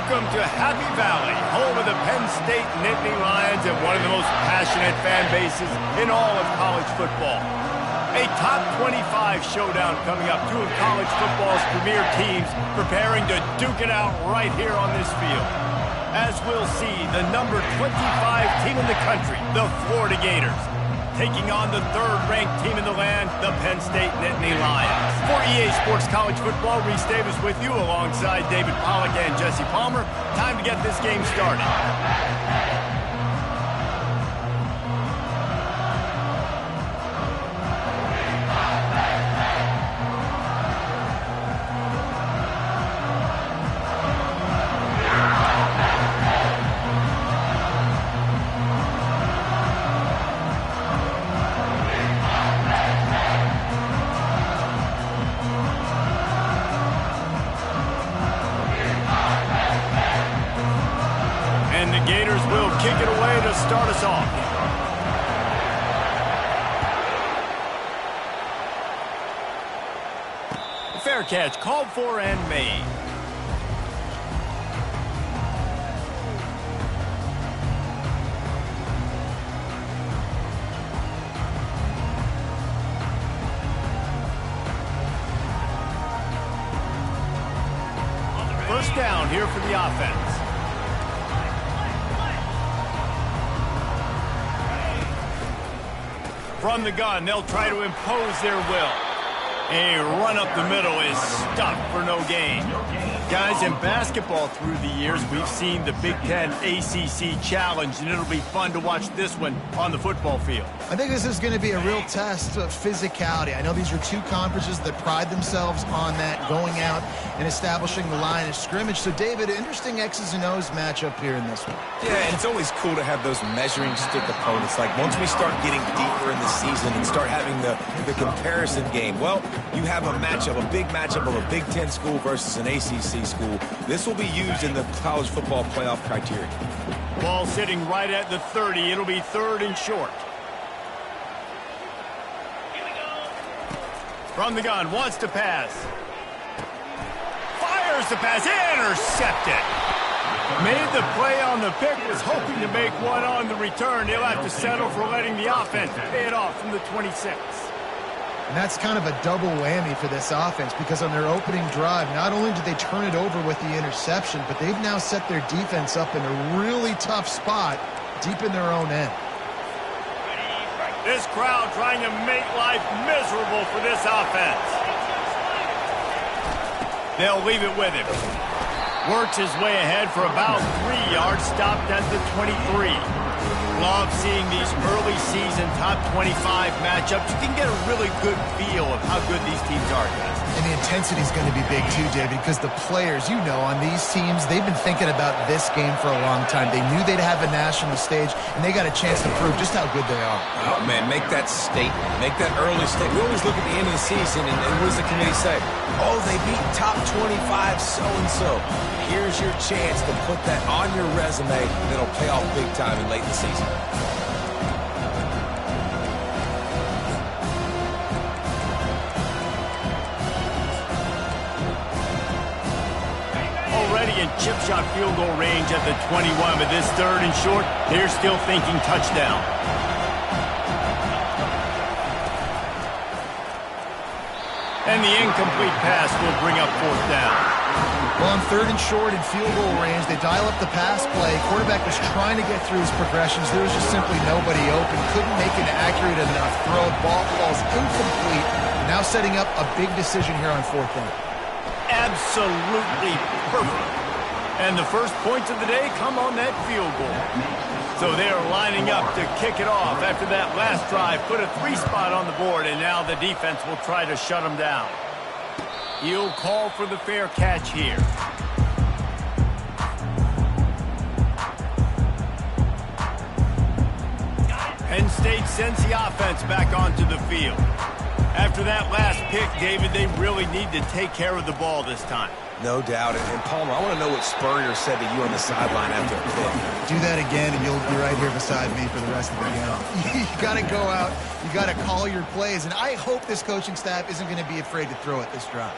Welcome to Happy Valley, home of the Penn State Nittany Lions and one of the most passionate fan bases in all of college football. A top 25 showdown coming up. Two of college football's premier teams preparing to duke it out right here on this field. As we'll see, the number 25 team in the country, the Florida Gators, taking on the third-ranked team in the land, the Penn State Nittany Lions. For EA Sports College Football, Reese Davis with you alongside David Pollack and Jesse Palmer. Time to get this game started. Gators will kick it away to start us off. Fair catch called for and made. First down here for the offense. From the gun, they'll try to impose their will. A run up the middle is stuffed for no gain. Guys, in basketball through the years, we've seen the Big Ten ACC Challenge, and it'll be fun to watch this one on the football field. I think this is going to be a real test of physicality. I know these are two conferences that pride themselves on that, going out and establishing the line of scrimmage. So, David, interesting X's and O's matchup here in this one. Yeah, and it's always cool to have those measuring stick opponents. Like, once we start getting deeper in the season and start having the comparison game, well, you have a matchup, a big matchup of a Big Ten school versus an ACC school. This will be used in the college football playoff criteria. Ball sitting right at the 30. It'll be third and short. From the gun, wants to pass. Fires the pass, intercepted. Made the play on the pick, was hoping to make one on the return. He'll have to settle for letting the offense pay it off from the 26. And that's kind of a double whammy for this offense, because on their opening drive, not only did they turn it over with the interception, but they've now set their defense up in a really tough spot deep in their own end. This crowd trying to make life miserable for this offense. They'll leave it with him. Works his way ahead for about 3 yards, stopped at the 23. Love seeing these early season top 25 matchups. You can get a really good feel of how good these teams are, guys. And the intensity is going to be big too, David, because the players, you know, on these teams, they've been thinking about this game for a long time. They knew they'd have a national stage, and they got a chance to prove just how good they are. Oh, man, make that statement. Make that early statement. We always look at the end of the season, and what does the committee say? Oh, they beat top 25 so-and-so. Here's your chance to put that on your resume that'll pay off big time in late in the season. Already in chip shot field goal range at the 21, but this third and short, they're still thinking touchdown. And the incomplete pass will bring up fourth down. Well, on third and short and field goal range, they dial up the pass play. Quarterback was trying to get through his progressions. There was just simply nobody open. Couldn't make an accurate enough throw. Ball falls incomplete. Now setting up a big decision here on fourth down. Absolutely perfect. And the first points of the day come on that field goal. So they are lining up to kick it off after that last drive. Put a 3 spot on the board, and now the defense will try to shut them down. He'll call for the fair catch here. Penn State sends the offense back onto the field. After that last pick, David, they really need to take care of the ball this time. No doubt. And Palmer, I want to know what Spurrier said to you on the sideline after a pick. Do that again, and you'll be right here beside me for the rest of the game. You got to go out. You got to call your plays. And I hope this coaching staff isn't going to be afraid to throw it this drive.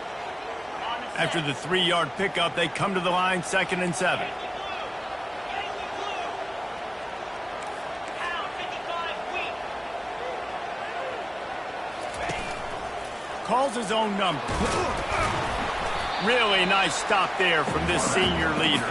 After the 3-yard pickup, they come to the line, 2nd and 7. Calls his own number. Really nice stop there from this senior leader.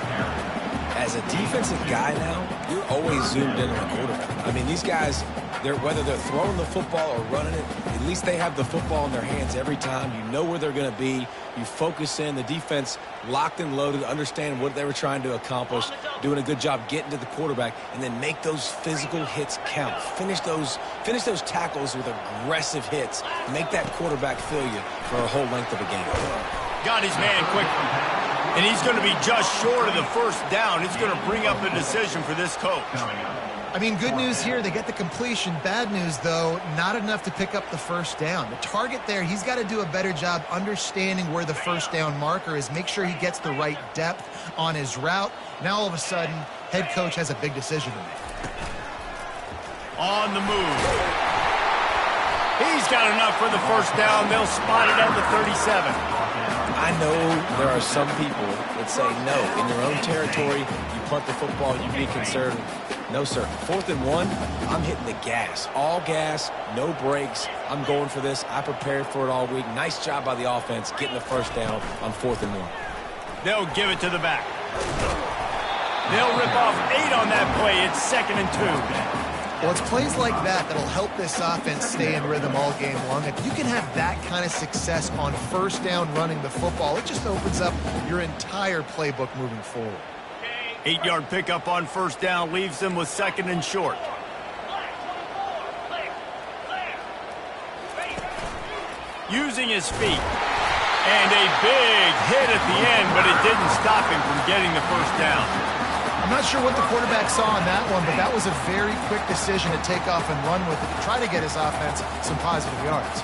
As a defensive guy now, you're always zoomed in on the quarterback. I mean, these guys, whether they're throwing the football or running it, at least they have the football in their hands every time. You know where they're going to be. You focus in. The defense locked and loaded, understand what they were trying to accomplish, doing a good job getting to the quarterback, and then make those physical hits count. Finish those tackles with aggressive hits. Make that quarterback feel you for a whole length of a game. Got his man quickly. And he's going to be just short of the first down. It's going to bring up a decision for this coach. I mean, good news here, they get the completion. Bad news, though, not enough to pick up the first down. The target there, he's got to do a better job understanding where the first down marker is, make sure he gets the right depth on his route. Now, all of a sudden, head coach has a big decision to make. On the move. He's got enough for the first down. They'll spot it at the 37. I know there are some people that say, no, in your own territory, you punt the football, you be conservative. No, sir. 4th and 1, I'm hitting the gas. All gas, no brakes. I'm going for this. I prepared for it all week. Nice job by the offense getting the first down on 4th and 1. They'll give it to the back. They'll rip off 8 on that play. It's 2nd and 2. Well, it's plays like that that'll help this offense stay in rhythm all game long. If you can have that kind of success on first down running the football, it just opens up your entire playbook moving forward. 8-yard pickup on first down leaves them with 2nd and short. Using his feet. And a big hit at the end, but it didn't stop him from getting the first down. I'm not sure what the quarterback saw on that one, but that was a very quick decision to take off and run with it to try to get his offense some positive yards.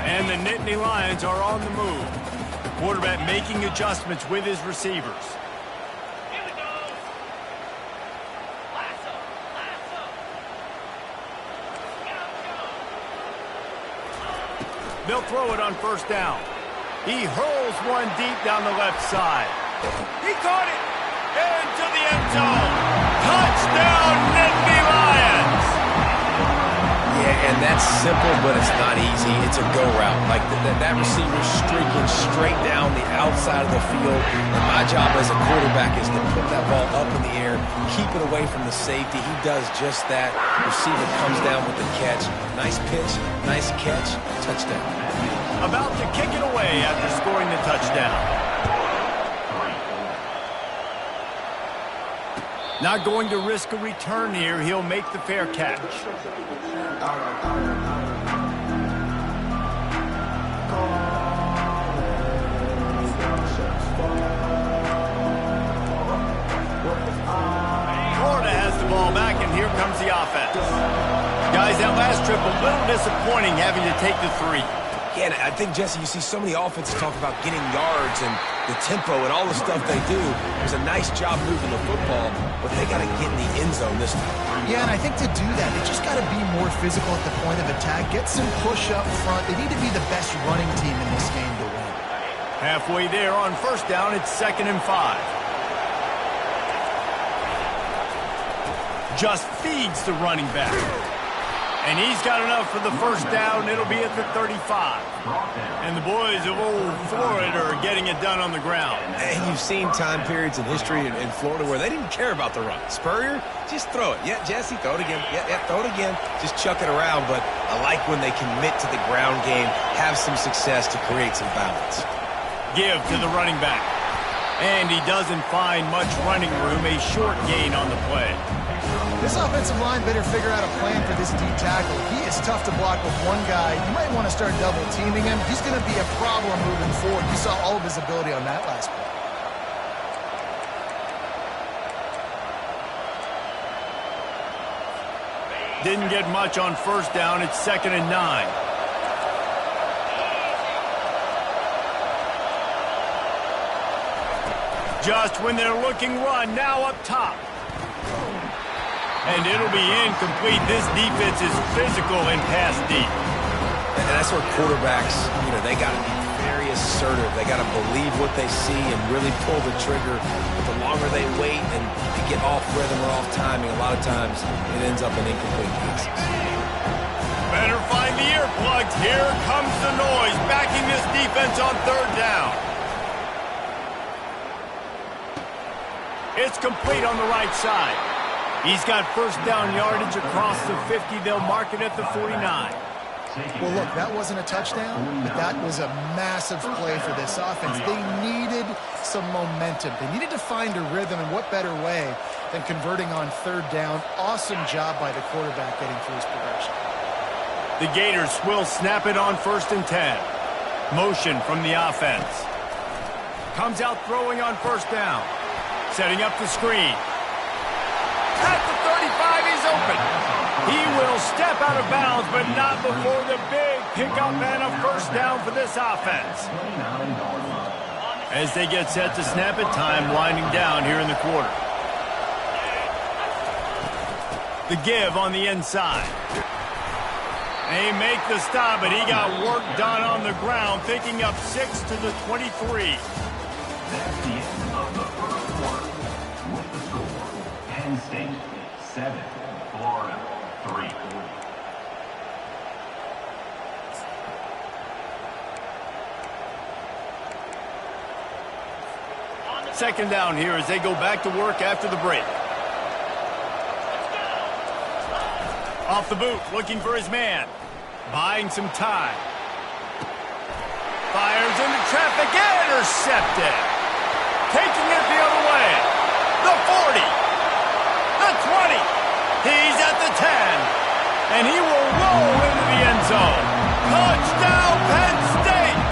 And the Nittany Lions are on the move. Quarterback making adjustments with his receivers. They'll throw it on first down. He hurls one deep down the left side. He caught it into the end zone. Touchdown, Nittany Lions. Yeah, and that's simple, but it's not easy. It's a go route. Like that receiver streaking straight down the outside of the field. And my job as a quarterback is to put that ball up in the air, keep it away from the safety. He does just that. Receiver comes down with the catch. Nice pitch, nice catch, touchdown. About to kick it away after scoring the touchdown. Not going to risk a return here. He'll make the fair catch. Florida has the ball back, and here comes the offense. Guys, that last trip a little disappointing having to take the 3. Yeah, and I think, Jesse, you see so many offenses talk about getting yards and the tempo and all the stuff they do. It was a nice job moving the football, but they got to get in the end zone this time. Yeah, and I think to do that, they just got to be more physical at the point of attack, get some push up front. They need to be the best running team in this game to win. Halfway there on first down, it's 2nd and 5. Just feeds the running back. And he's got enough for the first down. It'll be at the 35. And the boys of old Florida are getting it done on the ground. And you've seen time periods in history in Florida where they didn't care about the run. Spurrier, just throw it. Yeah, Jesse, throw it again. Yeah, throw it again. Just chuck it around. But I like when they commit to the ground game, have some success to create some balance. Give to the running back. And he doesn't find much running room. A short gain on the play. This offensive line better figure out a plan for this D tackle. He is tough to block with one guy. You might want to start double teaming him. He's going to be a problem moving forward. You saw all of his ability on that last play. Didn't get much on first down. It's 2nd and 9. Just when they're looking run, now up top. And it'll be incomplete. This defense is physical and pass deep. And that's where quarterbacks, they got to be very very assertive. They got to believe what they see and really pull the trigger. But the longer they wait and they get off rhythm or off timing, a lot of times it ends up in incomplete passes. Better find the earplugs. Here comes the noise, backing this defense on third down. It's complete on the right side. He's got first down yardage across the 50. They'll mark it at the 49. Well, look, that wasn't a touchdown, but that was a massive play for this offense. They needed some momentum. They needed to find a rhythm, and what better way than converting on third down. Awesome job by the quarterback getting through his progression. The Gators will snap it on 1st and 10. Motion from the offense. Comes out throwing on first down. Setting up the screen. At the 35, he's open. He will step out of bounds, but not before the big pickup and a first down for this offense. As they get set to snap it, time winding down here in the quarter. The give on the inside. They make the stop, but he got work done on the ground, picking up 6 to the 23. That's the end of the first quarter. With the score, Penn State 7, Florida 3. Second down here as they go back to work after the break. Off the boot, looking for his man. Buying some time. Fires into traffic, intercepted. Taking it the other way. The 40. The 20. He's at the 10. And he will roll into the end zone. Touchdown, Penn State!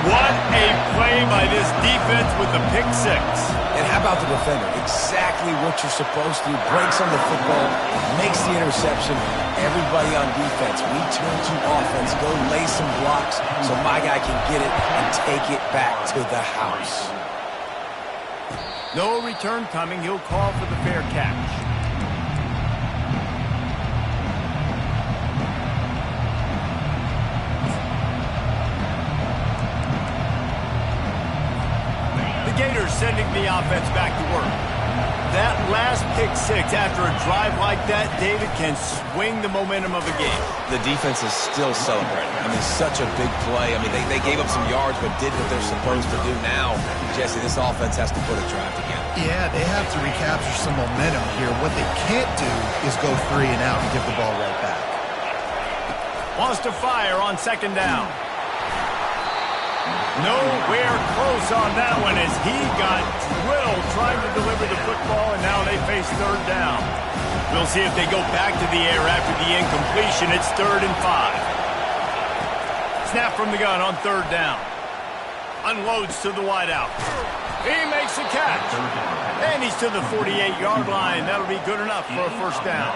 What a play by this defense with the pick six. And how about the defender? Exactly what you're supposed to do. Breaks on the football, makes the interception. Everybody on defense, we turn to offense. Go lay some blocks so my guy can get it and take it back to the house. No return coming. He'll call for the fair catch. The Gators sending the offense back to work. That last pick six after a drive like that, David, can swing the momentum of a game. The defense is still celebrating. I mean, such a big play. I mean, they gave up some yards but did what they're supposed to do. Now, Jesse, this offense has to put a drive together. Yeah, they have to recapture some momentum here. What they can't do is go 3 and out and give the ball right back. Wants to fire on second down. Nowhere close on that one as he got drilled trying to deliver the football, and now they face third down. We'll see if they go back to the air after the incompletion. It's 3rd and 5. Snap from the gun on third down. Unloads to the wideout. He makes the catch. And he's to the 48-yard line. That'll be good enough for a first down.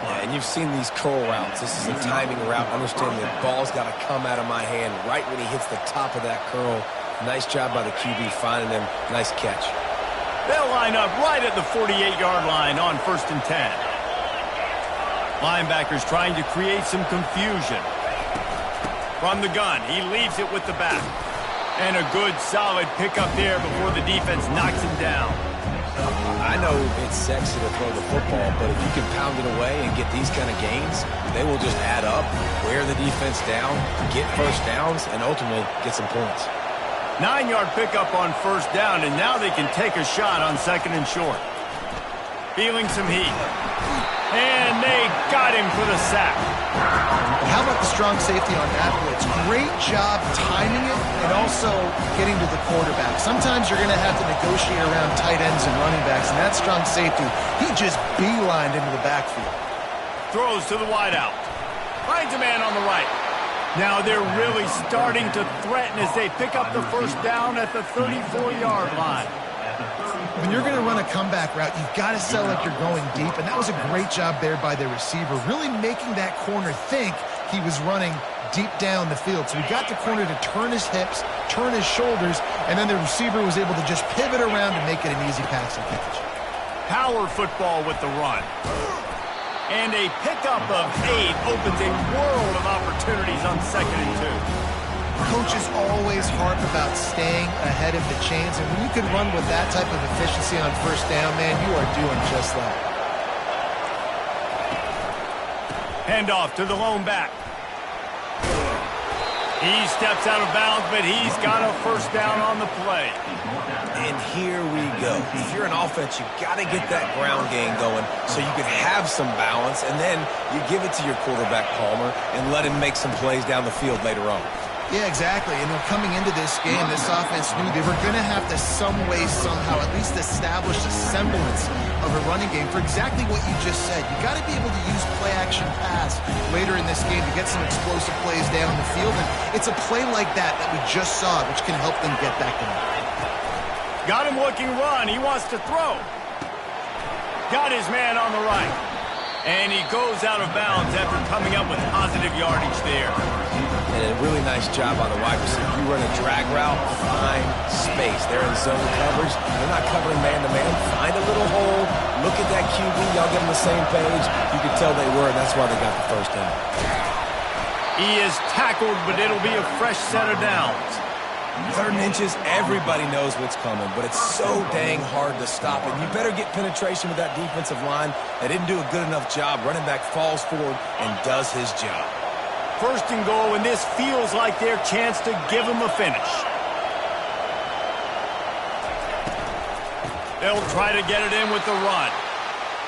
Yeah, and you've seen these curl routes. This is a timing route. Understanding the ball's got to come out of my hand right when he hits the top of that curl. Nice job by the QB finding him. Nice catch. They'll line up right at the 48-yard line on 1st and 10. Linebackers trying to create some confusion. From the gun, he leaves it with the back. And a good, solid pickup there before the defense knocks him down. I know it's sexy to throw the football, but if you can pound it away and get these kind of gains, they will just add up, wear the defense down, get first downs, and ultimately get some points. 9-yard pickup on first down, and now they can take a shot on 2nd and short. Feeling some heat. And they got him for the sack. How about the strong safety on that blitz? Great job timing it and also getting to the quarterback. Sometimes you're going to have to negotiate around tight ends and running backs, and that strong safety, he just beelined into the backfield. Throws to the wideout. Finds a man on the right. Now they're really starting to threaten as they pick up the first down at the 34-yard line. When you're going to run a comeback route, you've got to sell like you're going deep, and that was a great job there by the receiver, really making that corner think he was running deep down the field. So he got the corner to turn his hips, turn his shoulders, and then the receiver was able to just pivot around and make it an easy passing catch. Power football with the run. And a pickup of 8 opens a world of opportunities on 2nd and 2. Coaches always harp about staying ahead of the chains, and when you can run with that type of efficiency on first down, man, you are doing just that. Handoff to the lone back. He steps out of bounds, but he's got a first down on the play. And here we go. If you're an offense, you got to get that ground game going so you can have some balance, and then you give it to your quarterback, Palmer, and let him make some plays down the field later on. Yeah, exactly. And coming into this game, this offense knew they were going to have to some way, somehow, at least establish a semblance of a running game for exactly what you just said. You got to be able to use play-action pass later in this game to get some explosive plays down the field. And it's a play like that we just saw, which can help them get that going. Got him looking run. He wants to throw. Got his man on the right. And he goes out of bounds after coming up with positive yardage there. And a really nice job on the wide receiver. You run a drag route, find space. They're in zone coverage. They're not covering man-to-man. Find a little hole. Look at that QB. Y'all get on the same page. You can tell they were, and that's why they got the first down. He is tackled, but it'll be a fresh set of downs. 3rd and inches, everybody knows what's coming, but it's so dang hard to stop it. You better get penetration with that defensive line. They didn't do a good enough job. Running back falls forward and does his job. 1st and goal, and this feels like their chance to give him a finish. They'll try to get it in with the run.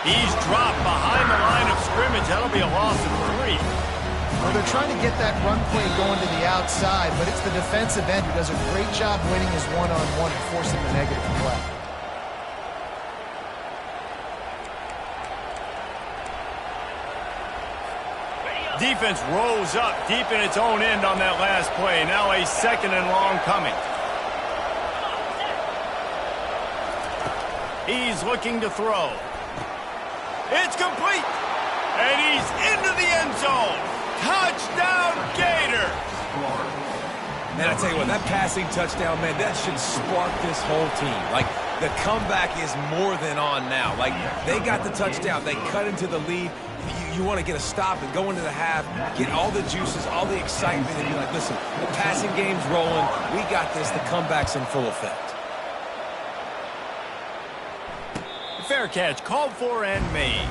He's dropped behind the line of scrimmage. That'll be a loss of 3. Well, they're trying to get that run play going to the outside, but it's the defensive end who does a great job winning his one-on-one and forcing the negative play. Defense rolls up deep in its own end on that last play. Now a 2nd and long coming. He's looking to throw. It's complete. And he's into the end zone. Touchdown, Gator. Man, I tell you what, that passing touchdown, man, that should spark this whole team. Like, the comeback is more than on now. Like, they got the touchdown. They cut into the lead. You want to get a stop and go into the half, get all the juices, all the excitement, and be like, listen, the passing game's rolling. We got this. The comeback's in full effect. Fair catch, called for and made.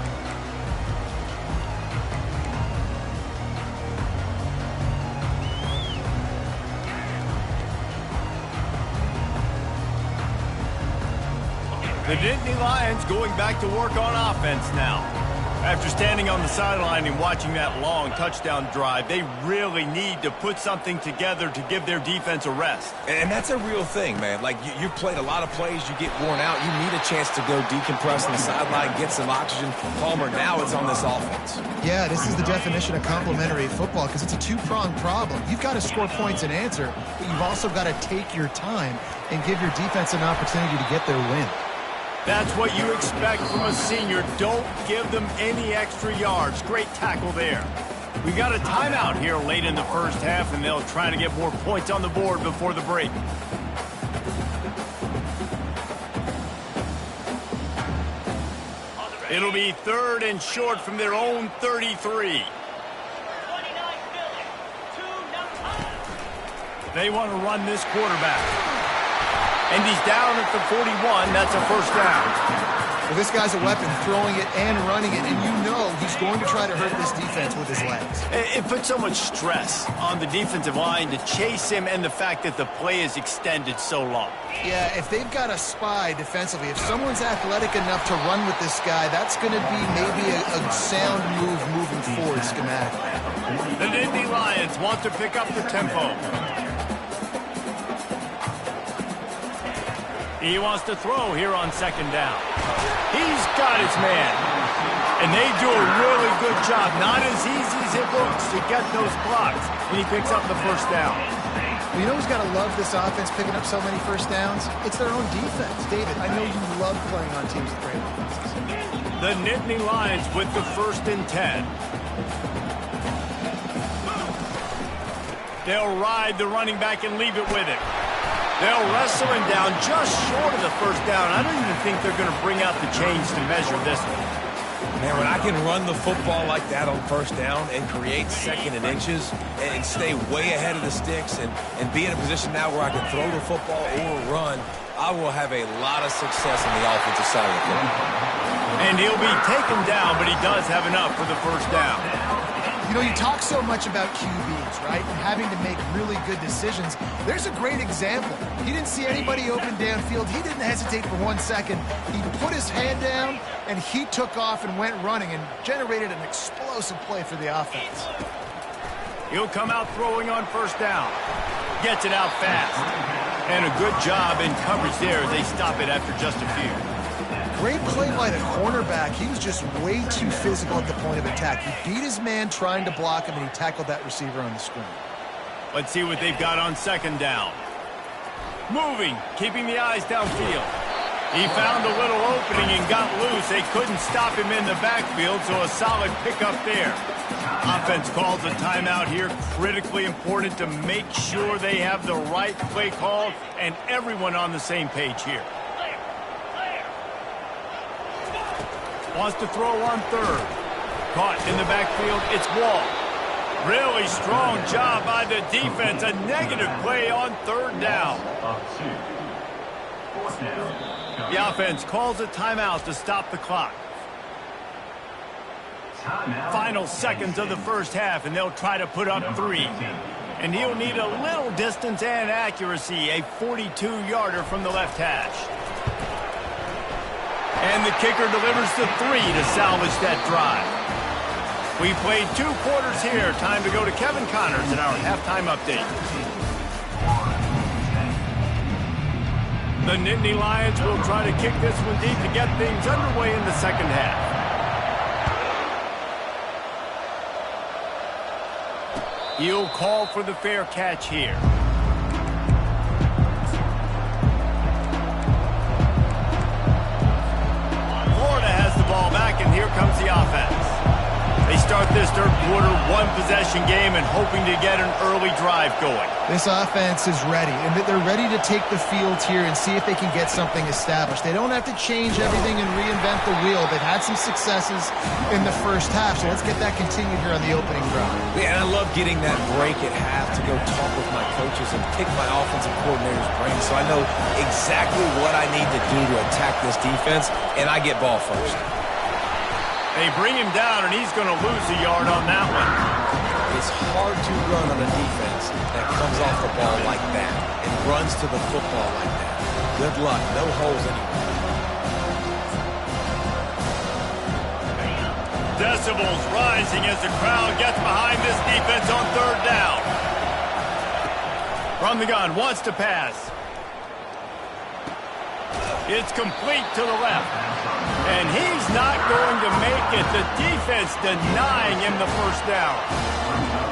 The Nittany Lions going back to work on offense now. After standing on the sideline and watching that long touchdown drive, they really need to put something together to give their defense a rest. And that's a real thing, man. Like, you played a lot of plays, you get worn out. You need a chance to go decompress on the sideline, get some oxygen. Palmer, now it's on this offense. Yeah, this is the definition of complementary football because it's a two-pronged problem. You've got to score points and answer, but you've also got to take your time and give your defense an opportunity to get their win. That's what you expect from a senior. Don't give them any extra yards. Great tackle there. We got a timeout here late in the first half, and they'll try to get more points on the board before the break. It'll be 3rd and short from their own 33. They want to run this quarterback. And he's down at the 41. That's a first down. Well, this guy's a weapon, throwing it and running it, and you know he's going to try to hurt this defense with his legs. It puts so much stress on the defensive line to chase him and the fact that the play is extended so long. Yeah, if they've got a spy defensively, if someone's athletic enough to run with this guy, that's going to be maybe a sound move moving forward schematically. The Nittany Lions want to pick up the tempo. He wants to throw here on 2nd down. He's got his man. And they do a really good job. Not as easy as it looks to get those blocks. And he picks up the first down. Well, you know who's got to love this offense picking up so many first downs? It's their own defense. David, I know you love playing on teams with great offenses. The Nittany Lions with the 1st and 10. They'll ride the running back and leave it with him. They'll wrestle him down just short of the first down. I don't even think they're going to bring out the chains to measure this one. Man, when I can run the football like that on first down and create second and inches and stay way ahead of the sticks and be in a position now where I can throw the football or run, I will have a lot of success on the offensive side of the football. And he'll be taken down, but he does have enough for the first down. You know, you talk so much about QBs, right, and having to make really good decisions. There's a great example. He didn't see anybody open downfield. He didn't hesitate for 1 second. He put his hand down, and he took off and went running and generated an explosive play for the offense. He'll come out throwing on first down. Gets it out fast. And a good job in coverage there as they stop it after just a few. Great play by the cornerback. He was just way too physical at the point of attack. He beat his man trying to block him, and he tackled that receiver on the screen. Let's see what they've got on second down. Moving, keeping the eyes downfield. He found a little opening and got loose. They couldn't stop him in the backfield, so a solid pickup there. Offense calls a timeout here. Critically important to make sure they have the right play call and everyone on the same page here. Wants to throw on third. Caught in the backfield, it's Wall. Really strong job by the defense. A negative play on third down. The offense calls a timeout to stop the clock. Final seconds of the first half, and they'll try to put up 3. And he'll need a little distance and accuracy, a 42-yarder from the left hash. And the kicker delivers the 3 to salvage that drive. We played 2 quarters here. Time to go to Kevin Connors in our halftime update. The Nittany Lions will try to kick this one deep to get things underway in the second half. He'll call for the fair catch here. Florida has the ball back, and here comes the offense. They start this third quarter one-possession game and hoping to get an early drive going. This offense is ready, and they're ready to take the field here and see if they can get something established. They don't have to change everything and reinvent the wheel. They've had some successes in the first half, so let's get that continued here on the opening drive. Yeah, and I love getting that break at half to go talk with my coaches and pick my offensive coordinator's brain so I know exactly what I need to do to attack this defense, and I get ball first. They bring him down, and he's going to lose a yard on that one. It's hard to run on a defense that comes off the ball like that and runs to the football like that. Good luck. No holes anywhere. Decibels rising as the crowd gets behind this defense on third down. From the gun, wants to pass. It's complete to the left. And he's not going to make it. The defense denying him the first down.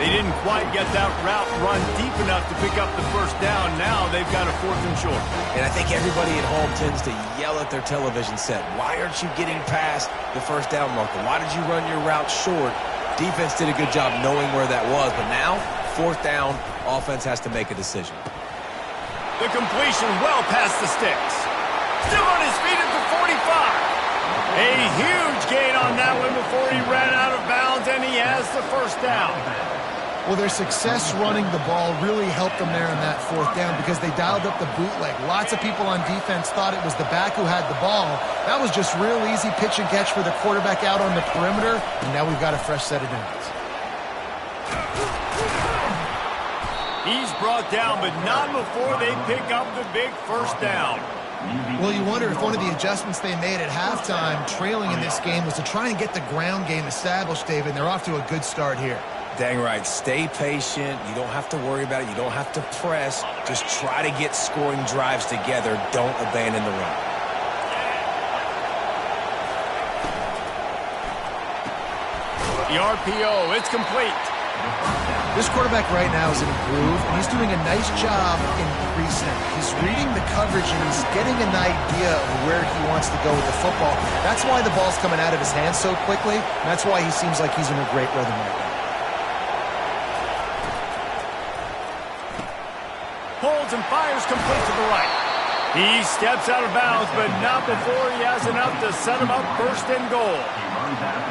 They didn't quite get that route run deep enough to pick up the first down. Now they've got a 4th and short. And I think everybody at home tends to yell at their television set. Why aren't you getting past the first down marker? Why did you run your route short? Defense did a good job knowing where that was. But now, 4th down, offense has to make a decision. The completion well past the sticks. Still on his feet at the 45. A huge gain on that one before he ran out of bounds, and he has the first down. Well, their success running the ball really helped them there on that 4th down because they dialed up the bootleg. Lots of people on defense thought it was the back who had the ball. That was just real easy pitch and catch for the quarterback out on the perimeter, and now we've got a fresh set of downs. He's brought down, but not before they pick up the big first down. Well, you wonder if one of the adjustments they made at halftime, trailing in this game, was to try and get the ground game established, David, and they're off to a good start here. Dang right. Stay patient. You don't have to worry about it. You don't have to press. Just try to get scoring drives together. Don't abandon the run. The RPO, it's complete. This quarterback right now is in a groove, and he's doing a nice job in pre-snap. He's reading the coverage, and he's getting an idea of where he wants to go with the football. That's why the ball's coming out of his hands so quickly, and that's why he seems like he's in a great rhythm right now. Holds and fires complete to the right. He steps out of bounds, but not before he has enough to set him up first and goal.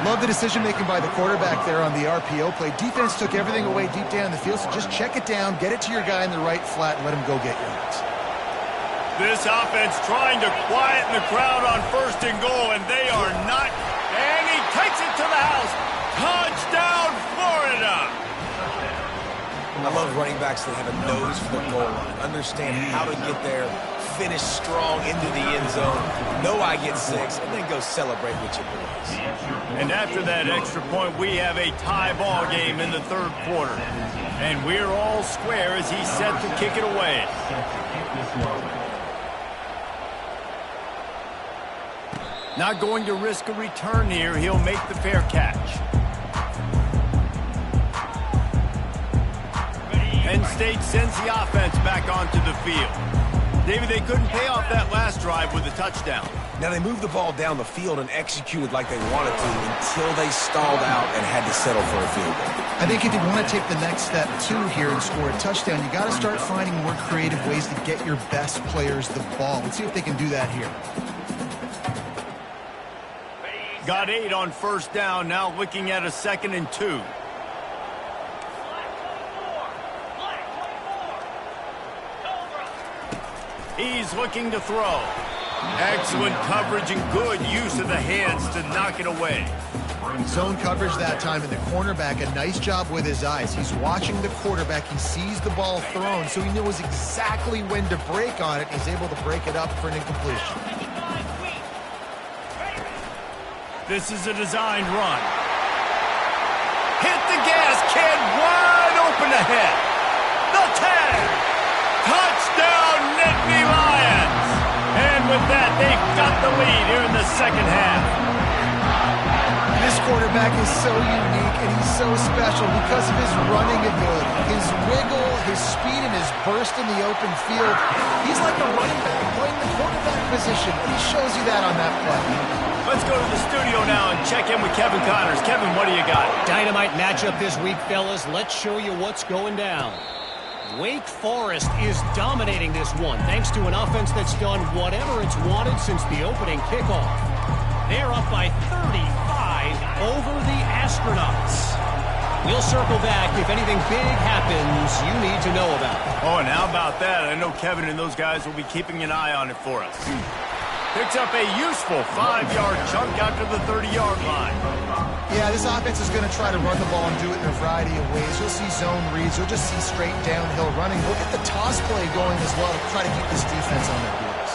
Love the decision-making by the quarterback there on the RPO play. Defense took everything away deep down the field, so just check it down, get it to your guy in the right flat, and let him go get yards. This offense trying to quieten the crowd on first and goal, and they are not. And he takes it to the house. Touchdown, Florida! I love running backs that have a nose for the goal line, understand how to get there, finish strong into the end zone, know I get 6, and then go celebrate with your boys. And after that extra point, we have a tie ball game in the third quarter. And we're all square as he's set to kick it away. Not going to risk a return here. He'll make the fair catch. Penn State sends the offense back onto the field. David, they couldn't pay off that last drive with a touchdown. Now, they moved the ball down the field and executed like they wanted to until they stalled out and had to settle for a field goal. I think if you want to take the next step, too, here and score a touchdown, you got to start finding more creative ways to get your best players the ball. Let's see if they can do that here. Got 8 on first down, now looking at a 2nd and 2. He's looking to throw. Excellent coverage and good use of the hands to knock it away. Zone coverage that time, and the cornerback, a nice job with his eyes. He's watching the quarterback. He sees the ball thrown, so he knows exactly when to break on it. He's able to break it up for an incompletion. This is a designed run. Hit the gas can wide open ahead. The tag. Touchdown, Nittany Lions. And with that, they've got the lead here in the second half. This quarterback is so unique and he's so special because of his running ability, his wiggle, his speed, and his burst in the open field. He's like a running back playing the quarterback position. He shows you that on that play. Let's go to the studio now and check in with Kevin Connors. Kevin, what do you got? Dynamite matchup this week, fellas. Let's show you what's going down. Wake Forest is dominating this one thanks to an offense that's done whatever it's wanted since the opening kickoff. They're up by 35 over the Astronauts. We'll circle back if anything big happens you need to know about. Oh, and how about that? I know Kevin and those guys will be keeping an eye on it for us. Picks up a useful 5-yard chunk out to the 30-yard line. Yeah, this offense is going to try to run the ball and do it in a variety of ways. You'll see zone reads. You'll just see straight downhill running. We'll get the toss play going as well to try to keep this defense on their heels.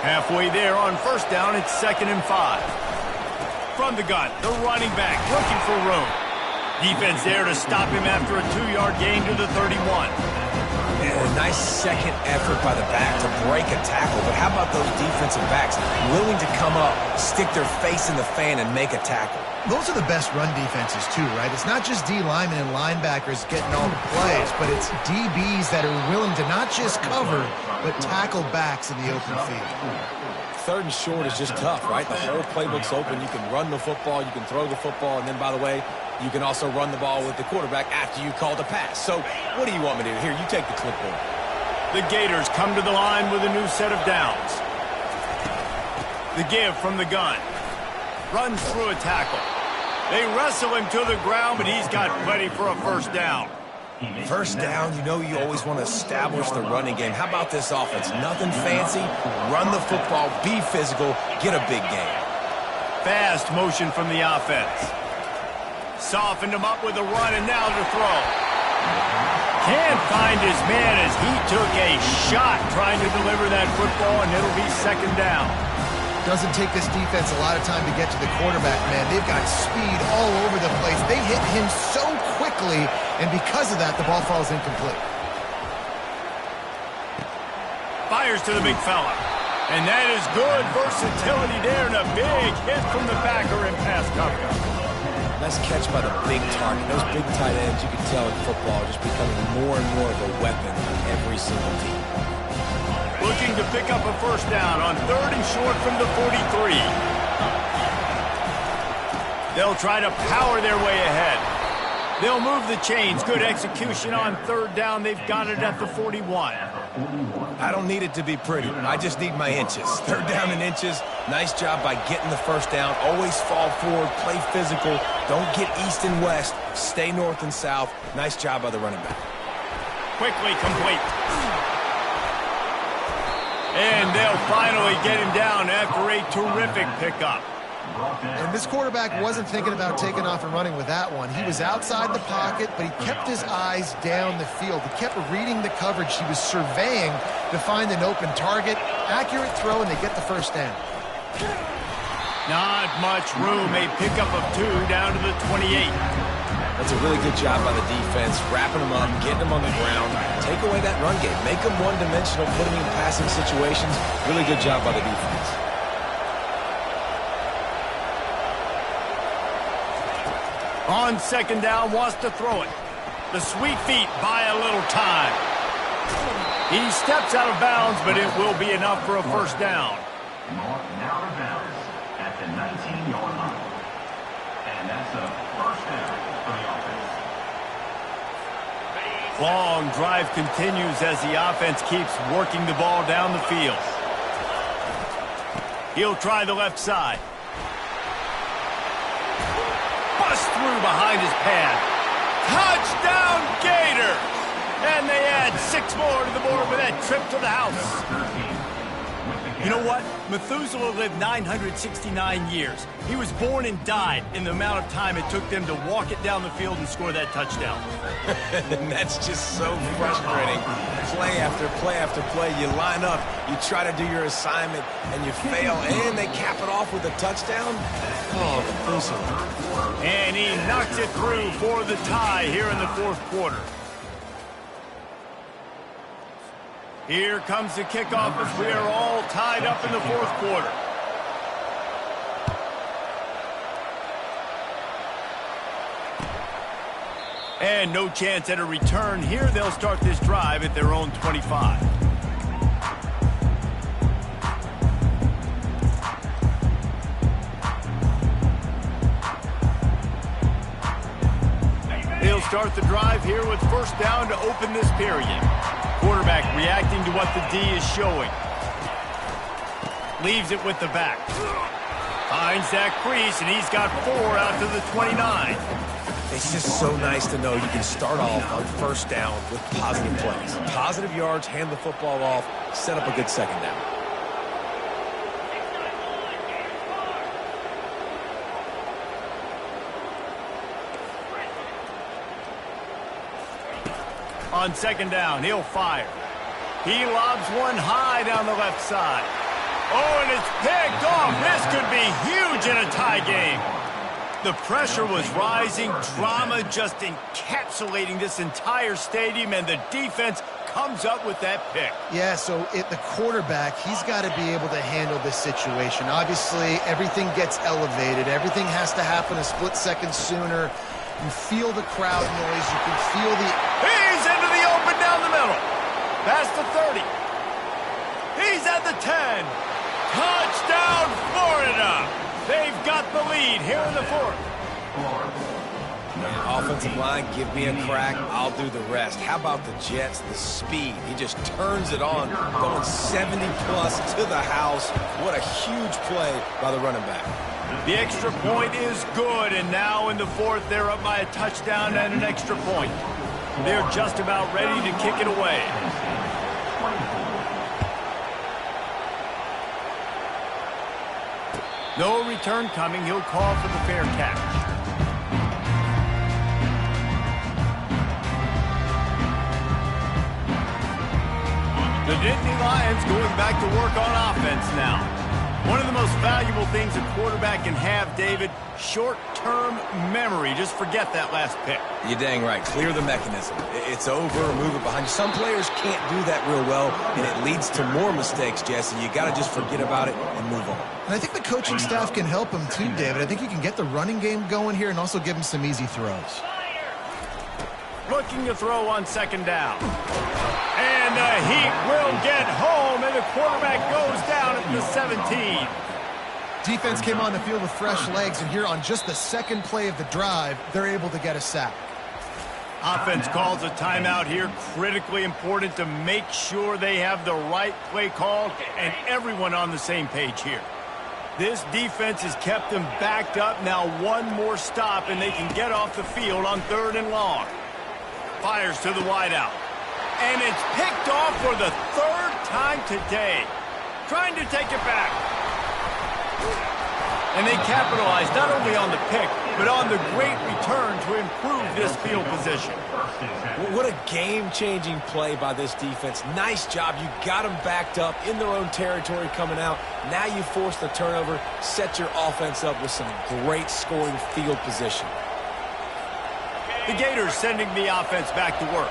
Halfway there on first down, it's 2nd and 5. From the gun, the running back looking for room. Defense there to stop him after a 2-yard gain to the 31. And a nice second effort by the back to break a tackle. But how about those defensive backs willing to come up, stick their face in the fan, and make a tackle? Those are the best run defenses, too, right? It's not just D linemen and linebackers getting all the plays, but it's DBs that are willing to not just cover, but tackle backs in the open field. 3rd and short is just tough, right? The whole playbook's open. You can run the football, you can throw the football, and then, by the way, you can also run the ball with the quarterback after you call the pass. So what do you want me to do? Here, you take the clipboard. The Gators come to the line with a new set of downs. The give from the gun. Runs through a tackle. They wrestle him to the ground, but he's got plenty for a first down. First down, you know you always want to establish the running game. How about this offense? Nothing fancy. Run the football, be physical, get a big game. Fast motion from the offense. Softened him up with a run, and now to throw. Can't find his man as he took a shot trying to deliver that football, and it'll be 2nd down. Doesn't take this defense a lot of time to get to the quarterback, man. They've got speed all over the place. They hit him so quickly, and because of that, the ball falls incomplete. Fires to the big fella. And that is good versatility there, and a big hit from the backer in pass coverage. Nice catch by the big target. Those big tight ends, you can tell in football, are just becoming more and more of a weapon on every single team. Looking to pick up a first down on 3rd and short from the 43. They'll try to power their way ahead. They'll move the chains. Good execution on third down. They've got it at the 41. I don't need it to be pretty. I just need my inches. Third down in inches. Nice job by getting the first down. Always fall forward. Play physical. Don't get east and west. Stay north and south. Nice job by the running back. Quickly complete. And they'll finally get him down after a terrific pickup. And this quarterback wasn't thinking about taking off and running with that one. He was outside the pocket, but he kept his eyes down the field. He kept reading the coverage. He was surveying to find an open target. Accurate throw, and they get the first down. Not much room. A pickup of 2 down to the 28. That's a really good job by the defense, wrapping them up, getting them on the ground. Take away that run game. Make them one-dimensional, put them in passing situations. Really good job by the defense. On second down, wants to throw it. The sweet feet buy a little time. He steps out of bounds, but it will be enough for a first down. Now out of bounds at the 19-yard line. And that's a first down for the offense. Long drive continues as the offense keeps working the ball down the field. He'll try the left side. Bust through behind his pad. Touchdown, Gator! And they add 6 more to the board with that trip to the house. You know what? Methuselah lived 969 years. He was born and died in the amount of time it took them to walk it down the field and score that touchdown. And that's just so frustrating. Play after play after play. You line up, you try to do your assignment, and you fail, and they cap it off with a touchdown. Oh, Methuselah. And he knocks it through for the tie here in the fourth quarter. Here comes the kickoff as we are all tied up in the fourth quarter. And no chance at a return here. They'll start this drive at their own 25. They'll start the drive here with first down to open this period. Quarterback reacting to what the D is showing. Leaves it with the back. Finds that crease, and he's got 4 out to the 29. It's just so nice to know you can start off on first down with positive plays. Positive yards, hand the football off, set up a good second down. On second down, he'll fire. He lobs one high down the left side. Oh, and it's picked off. This could be huge in a tie game. The pressure was rising, drama just encapsulating this entire stadium, and the defense comes up with that pick. Yeah, so the quarterback, he's got to be able to handle this situation. Obviously, everything gets elevated. Everything has to happen a split second sooner. You feel the crowd noise. You can feel the... He's into the open down the middle. Past the 30. He's at the 10. Touchdown, Florida. They've got the lead here in the fourth. Offensive line, give me a crack. I'll do the rest. How about the Jets, the speed? He just turns it on, going 70-plus to the house. What a huge play by the running back. The extra point is good, and now in the fourth, they're up by a touchdown and an extra point. They're just about ready to kick it away. No return coming. He'll call for the fair catch. The Nittany Lions going back to work on offense now. One of the most valuable things a quarterback can have, David, short-term memory. Just forget that last pick. You're dang right. Clear the mechanism. It's over, move it behind you. Some players can't do that real well, and it leads to more mistakes, Jesse. You got to just forget about it and move on. And I think the coaching staff can help him too, David. I think you can get the running game going here and also give him some easy throws. Looking to throw on second down. And the Heat will get home, and the quarterback goes down at the 17. Defense came on the field with fresh legs, and here on just the second play of the drive, they're able to get a sack. Offense calls a timeout here. Critically important to make sure they have the right play called and everyone on the same page here. This defense has kept them backed up. Now one more stop and they can get off the field on 3rd and long. Fires to the wideout. And it's picked off for the 3rd time today. Trying to take it back. And they capitalize not only on the pick, but on the great return to improve this field position. What a game-changing play by this defense. Nice job. You got them backed up in their own territory coming out. Now you force the turnover, set your offense up with some great scoring field position. The Gators sending the offense back to work.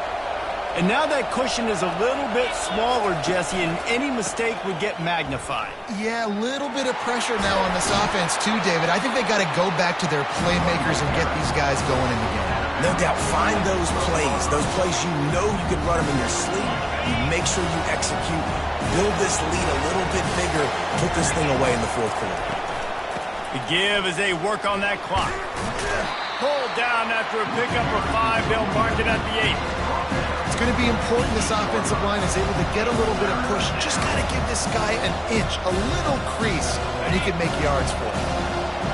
And now that cushion is a little bit smaller, Jesse, and any mistake would get magnified. Yeah, a little bit of pressure now on this offense too, David. I think they got to go back to their playmakers and get these guys going in the game. No doubt, find those plays you know you can run them in your sleep. You make sure you execute, build this lead a little bit bigger, put this thing away in the 4th quarter. The give as they work on that clock. Pulled down after a pickup of 5. They'll mark it at the 8. It's going to be important this offensive line is able to get a little bit of push. Just got to give this guy an inch, a little crease, and he can make yards for him.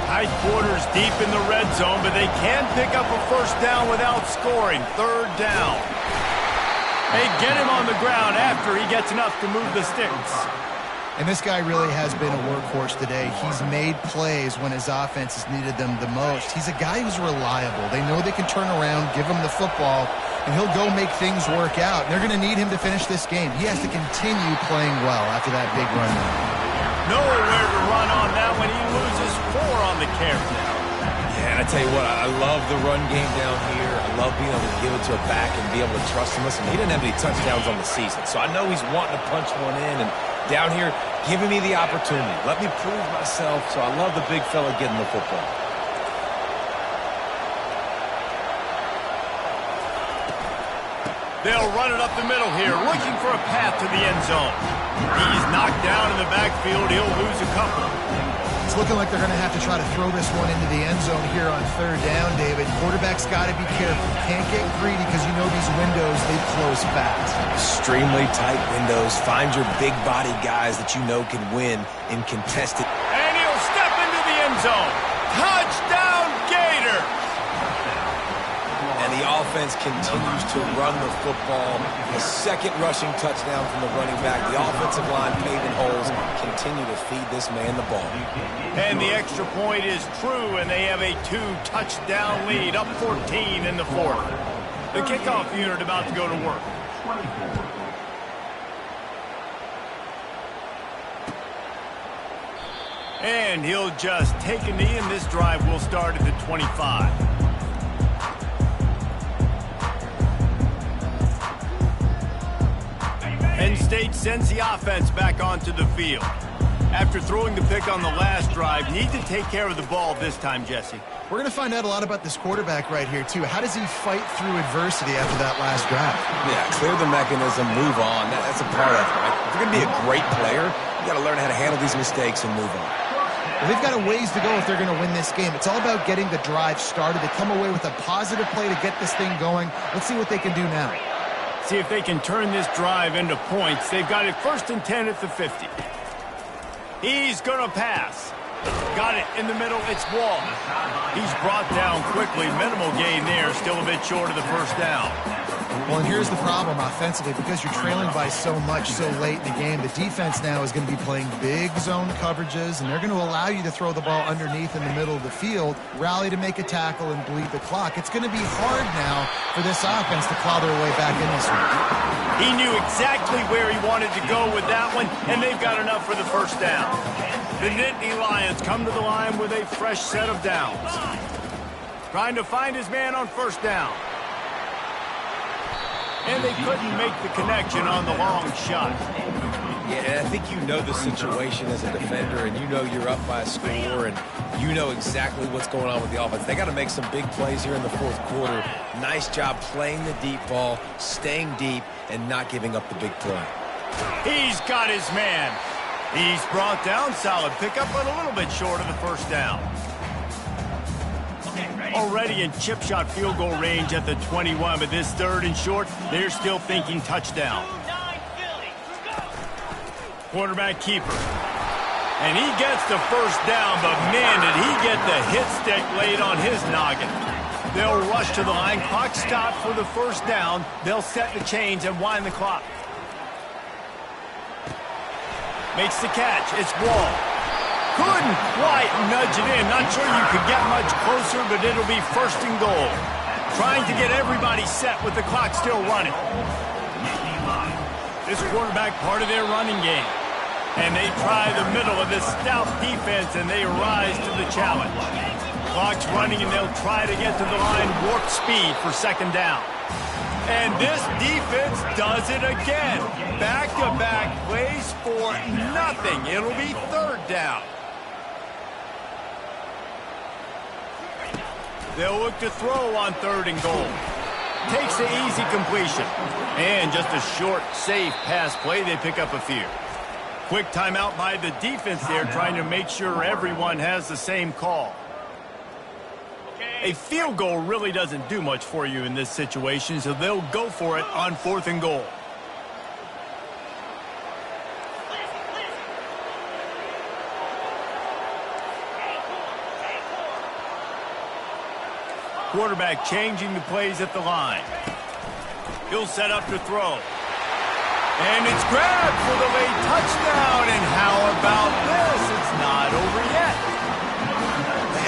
Tight quarters deep in the red zone, but they can pick up a 1st down without scoring. 3rd down. They get him on the ground after he gets enough to move the sticks. And this guy really has been a workhorse today. He's made plays when his offense has needed them the most. He's a guy who's reliable. They know they can turn around, give him the football, and he'll go make things work out. And they're going to need him to finish this game. He has to continue playing well after that big run. Nowhere to run on that when he loses 4 on the carry. Yeah, and I tell you what, I love the run game down here. I love being able to give it to a back and be able to trust him. Listen, he didn't have any touchdowns on the season, so I know he's wanting to punch one in. And down here, giving me the opportunity. Let me prove myself, so I love the big fella getting the football. They'll run it up the middle here, looking for a path to the end zone. He's knocked down in the backfield. He'll lose a couple. It's looking like they're going to have to try to throw this one into the end zone here on 3rd down, David. Quarterback's got to be careful. Can't get greedy because you know these windows, they close fast. Extremely tight windows. Find your big body guys that you know can win in contested. And he'll step into the end zone. Touchdown, Gator! And the offense continues to run the football. The 2nd rushing touchdown from the running back. The offensive line paving holes. Continue to feed this man the ball. And the extra point is true, and they have a 2-touchdown lead, up 14 in the 4th. The kickoff unit about to go to work. And he'll just take a knee, and this drive will start at the 25. Penn State sends the offense back onto the field. After throwing the pick on the last drive, need to take care of the ball this time, Jesse. We're going to find out a lot about this quarterback right here, too. How does he fight through adversity after that last drive? Yeah, clear the mechanism, move on. That's a part of it, right? If you're going to be a great player, you got to learn how to handle these mistakes and move on. Well, they've got a ways to go if they're going to win this game. It's all about getting the drive started. They come away with a positive play to get this thing going. Let's see what they can do now. See if they can turn this drive into points. They've got it 1st and 10 at the 50. He's going to pass. Got it in the middle. It's Wall. He's brought down quickly. Minimal gain there. Still a bit short of the 1st down. Well, and here's the problem offensively. Because you're trailing by so much so late in the game, the defense now is going to be playing big zone coverages, and they're going to allow you to throw the ball underneath in the middle of the field, rally to make a tackle, and bleed the clock. It's going to be hard now for this offense to claw their way back in this one. He knew exactly where he wanted to go with that one, and they've got enough for the 1st down. The Nittany Lions come to the line with a fresh set of downs. Trying to find his man on 1st down. And they couldn't make the connection on the long shot. Yeah, and I think you know the situation as a defender, and you know you're up by a score, and you know exactly what's going on with the offense. They got to make some big plays here in the 4th quarter. Nice job playing the deep ball, staying deep, and not giving up the big play. He's got his man. He's brought down. Solid pickup, but a little bit short of the 1st down. Already in chip shot field goal range at the 21, but this 3rd and short, they're still thinking touchdown. Quarterback keeper. And he gets the first down, but man, did he get the hit stick laid on his noggin. They'll rush to the line. Clock stopped for the first down. They'll set the chains and wind the clock. Makes the catch. It's Wall. Couldn't quite nudge it in. Not sure you could get much closer, but it'll be 1st and goal. Trying to get everybody set with the clock still running. This quarterback part of their running game. And they try the middle of this stout defense, and they rise to the challenge. Clock's running, and they'll try to get to the line warp speed for 2nd down. And this defense does it again. Back-to-back plays for nothing. It'll be 3rd down. They'll look to throw on 3rd and goal. Takes the easy completion. And just a short, safe pass play. They pick up a few. Quick timeout by the defense there, trying to make sure everyone has the same call. A field goal really doesn't do much for you in this situation, so they'll go for it on 4th and goal. Quarterback changing the plays at the line. He'll set up to throw. And it's grabbed for the late touchdown. And how about this? It's not over yet.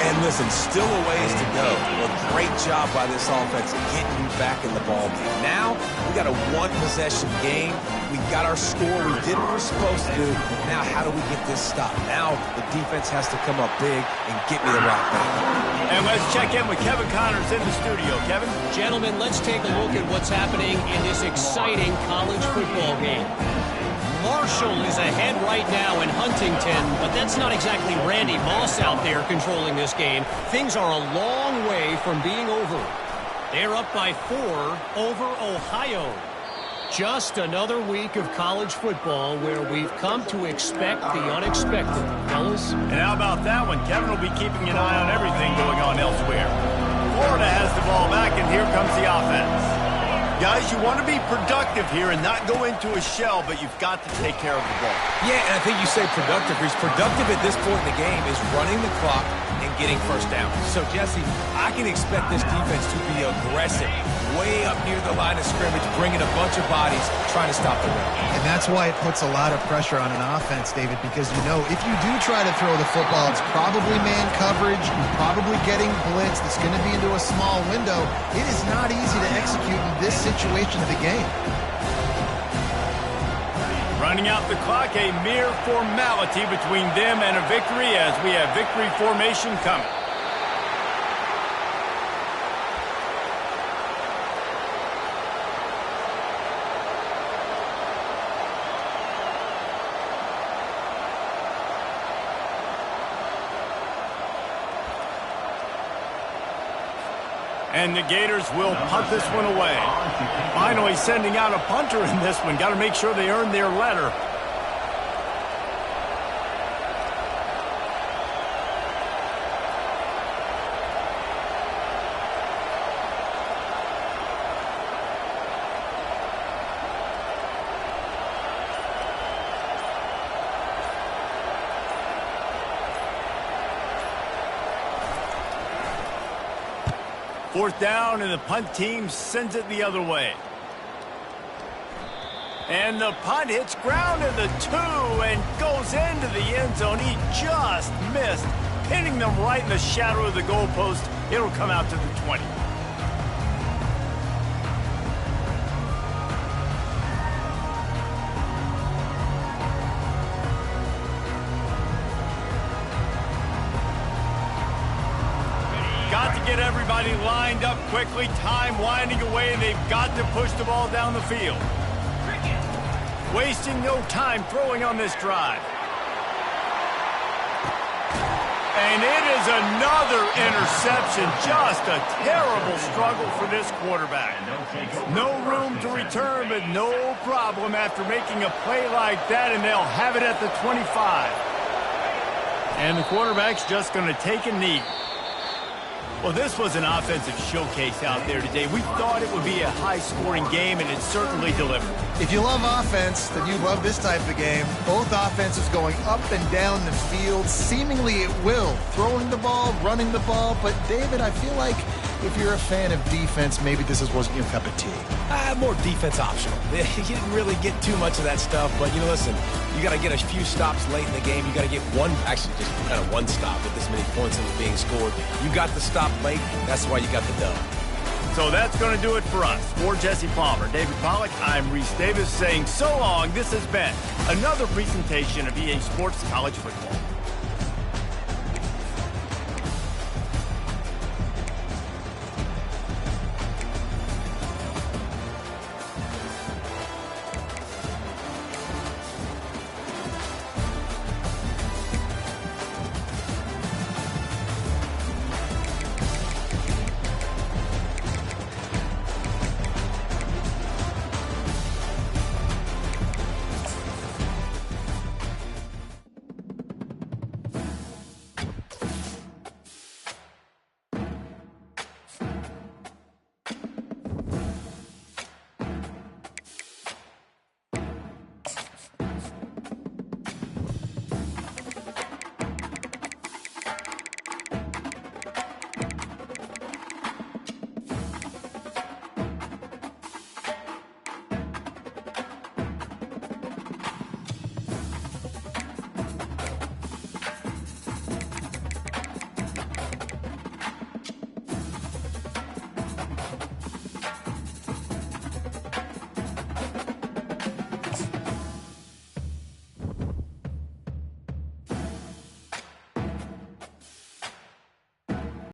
And listen, still a ways to go. A great job by this offense getting you back in the ball game. Now, we got a 1-possession game. We got our score. We did what we're supposed to do. Now, how do we get this stopped? Now, the defense has to come up big and get me the rock back. And let's check in with Kevin Connors in the studio. Kevin? Gentlemen, let's take a look at what's happening in this exciting college football game. Marshall is ahead right now in Huntington, but that's not exactly Randy Moss out there controlling this game. Things are a long way from being over. They're up by 4 over Ohio. Just another week of college football where we've come to expect the unexpected, fellas. And how about that one? Kevin will be keeping an eye on everything going on elsewhere. Florida has the ball back, and here comes the offense. Guys, you want to be productive here and not go into a shell, but you've got to take care of the ball. Yeah, and I think you say productive. He's productive at this point in the game is running the clock and getting first down. So, Jesse, I can expect this defense to be aggressive, way up near the line of scrimmage, bringing a bunch of bodies, trying to stop the run. And that's why it puts a lot of pressure on an offense, David, because you know if you do try to throw the football, it's probably man coverage, you're probably getting blitz, that's going to be into a small window. It is not easy to execute in this situation of the game. Running out the clock, a mere formality between them and a victory as we have victory formation coming. And the Gators will punt this one away. Finally sending out a punter in this one. Got to make sure they earn their letter. Fourth down, and the punt team sends it the other way. And the punt hits ground in the 2 and goes into the end zone. He just missed, pinning them right in the shadow of the goalpost. It'll come out to the 20. Got to get everybody lined up quickly. Time winding away, and they've got to push the ball down the field. Wasting no time throwing on this drive. And it is another interception. Just a terrible struggle for this quarterback. No room to return, but no problem after making a play like that, and they'll have it at the 25. And the quarterback's just going to take a knee. Well, this was an offensive showcase out there today. We thought it would be a high-scoring game, and it certainly delivered. If you love offense, then you love this type of game. Both offenses going up and down the field, seemingly at will. Throwing the ball, running the ball. But, David, I feel like if you're a fan of defense, maybe this wasn't your cup of tea. More defense optional. You didn't really get too much of that stuff, but, listen, you got to get a few stops late in the game. You got to get just kind of one stop with this many points that was being scored. You got the stop late. That's why you got the dub. So that's going to do it for us. For Jesse Palmer, David Pollack, I'm Reese Davis saying so long. This has been another presentation of EA Sports College Football.